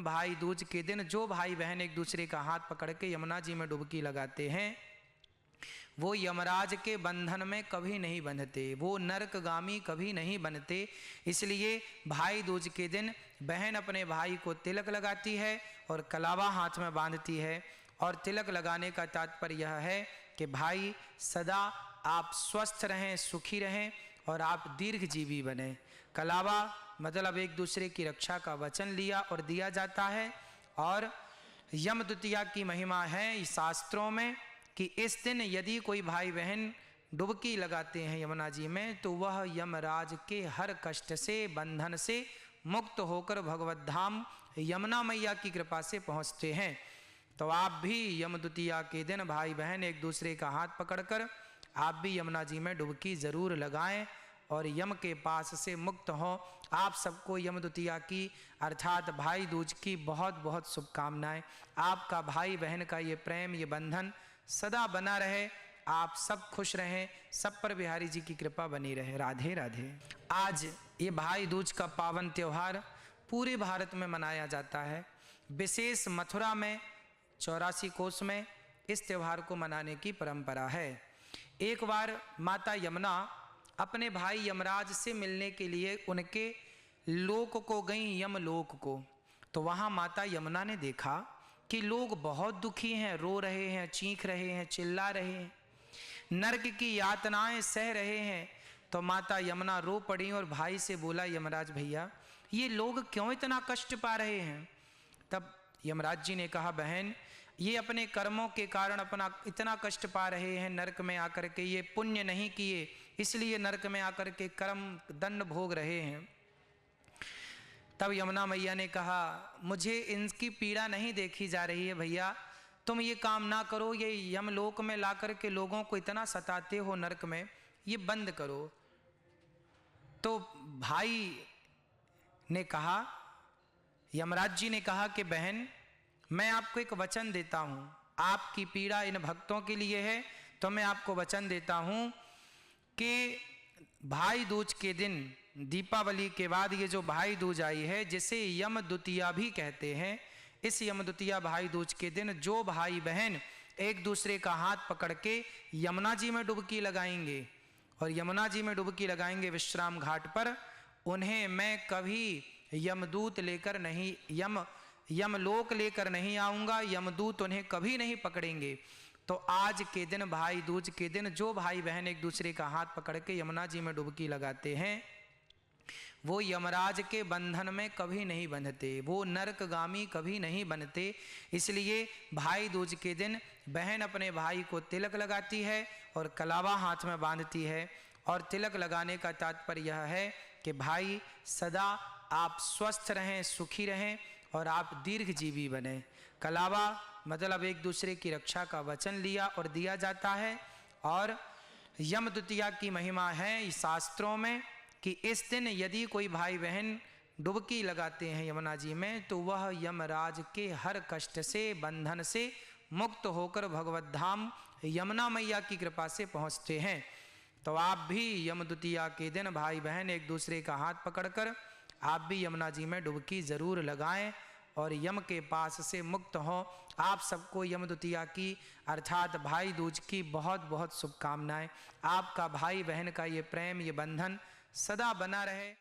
भाई दूज के दिन जो भाई बहन एक दूसरे का हाथ पकड़ के यमुना जी में डुबकी लगाते हैं, वो यमराज के बंधन में कभी नहीं बंधते, वो नरकगामी कभी नहीं बनते। इसलिए भाई दूज के दिन बहन अपने भाई को तिलक लगाती है और कलावा हाथ में बांधती है। और तिलक लगाने का तात्पर्य यह है कि भाई सदा आप स्वस्थ रहें, सुखी रहें और आप दीर्घजीवी बने। कलावा मतलब एक दूसरे की रक्षा का वचन लिया और दिया जाता है। और यम द्वितीया की महिमा है शास्त्रों में कि इस दिन यदि कोई भाई बहन डुबकी लगाते हैं यमुना जी में, तो वह यमराज के हर कष्ट से, बंधन से मुक्त होकर भगवत धाम यमुना मैया की कृपा से पहुँचते हैं। तो आप भी यम द्वितीया के दिन भाई बहन एक दूसरे का हाथ पकड़कर आप भी यमुना जी में डुबकी ज़रूर लगाएं और यम के पास से मुक्त हों। आप सबको यम द्वितीया की अर्थात भाई दूज की बहुत बहुत शुभकामनाएं। आपका भाई बहन का ये प्रेम, ये बंधन सदा बना रहे, आप सब खुश रहें, सब पर बिहारी जी की कृपा बनी रहे। राधे राधे। आज ये भाई दूज का पावन त्यौहार पूरे भारत में मनाया जाता है। विशेष मथुरा में 84 कोस में इस त्यौहार को मनाने की परंपरा है। एक बार माता यमुना अपने भाई यमराज से मिलने के लिए उनके लोक को गई, यमलोक को। तो वहाँ माता यमुना ने देखा कि लोग बहुत दुखी हैं, रो रहे हैं, चीख रहे हैं, चिल्ला रहे हैं, नरक की यातनाएं सह रहे हैं। तो माता यमुना रो पड़ी और भाई से बोला, यमराज भैया ये लोग क्यों इतना कष्ट पा रहे हैं? तब यमराज जी ने कहा, बहन ये अपने कर्मों के कारण अपना इतना कष्ट पा रहे हैं नरक में आकर के, ये पुण्य नहीं किए इसलिए नरक में आकर के कर्म दंड भोग रहे हैं। तब यमुना मैया ने कहा, मुझे इनकी पीड़ा नहीं देखी जा रही है भैया, तुम ये काम ना करो, ये यमलोक में ला कर के लोगों को इतना सताते हो नरक में, ये बंद करो। तो भाई ने कहा, यमराज जी ने कहा कि बहन मैं आपको एक वचन देता हूँ, आपकी पीड़ा इन भक्तों के लिए है, तो मैं आपको वचन देता हूँ कि भाई दूज के दिन, दीपावली के बाद ये जो भाई दूज आई है, जिसे यम द्वितीया भी कहते हैं, इस यम द्वितीया भाई दूज के दिन जो भाई बहन एक दूसरे का हाथ पकड़ के यमुना जी में डुबकी लगाएंगे और यमुना जी में डुबकी लगाएंगे विश्राम घाट पर, उन्हें मैं कभी यमदूत लेकर नहीं, यमलोक लेकर नहीं आऊँगा, यमदूत उन्हें कभी नहीं पकड़ेंगे। तो आज के दिन, भाई दूज के दिन, जो भाई बहन एक दूसरे का हाथ पकड़ के यमुना जी में डुबकी लगाते हैं, वो यमराज के बंधन में कभी नहीं बंधते, वो नरकगामी कभी नहीं बनते। इसलिए भाई दूज के दिन बहन अपने भाई को तिलक लगाती है और कलावा हाथ में बांधती है। और तिलक लगाने का तात्पर्य यह है कि भाई सदा आप स्वस्थ रहें, सुखी रहें और आप दीर्घजीवी बने। कलावा मतलब एक दूसरे की रक्षा का वचन लिया और दिया जाता है। और यम द्वितीया की महिमा है शास्त्रों में कि इस दिन यदि कोई भाई बहन डुबकी लगाते हैं यमुना जी में, तो वह यमराज के हर कष्ट से, बंधन से मुक्त होकर भगवत धाम यमुना मैया की कृपा से पहुँचते हैं। तो आप भी यम द्वितीया के दिन भाई बहन एक दूसरे का हाथ पकड़कर आप भी यमुना जी में डुबकी ज़रूर लगाएं और यम के पास से मुक्त हों। आप सबको यम द्वितीया की अर्थात भाई दूज की बहुत बहुत शुभकामनाएं। आपका भाई बहन का ये प्रेम, ये बंधन सदा बना रहे।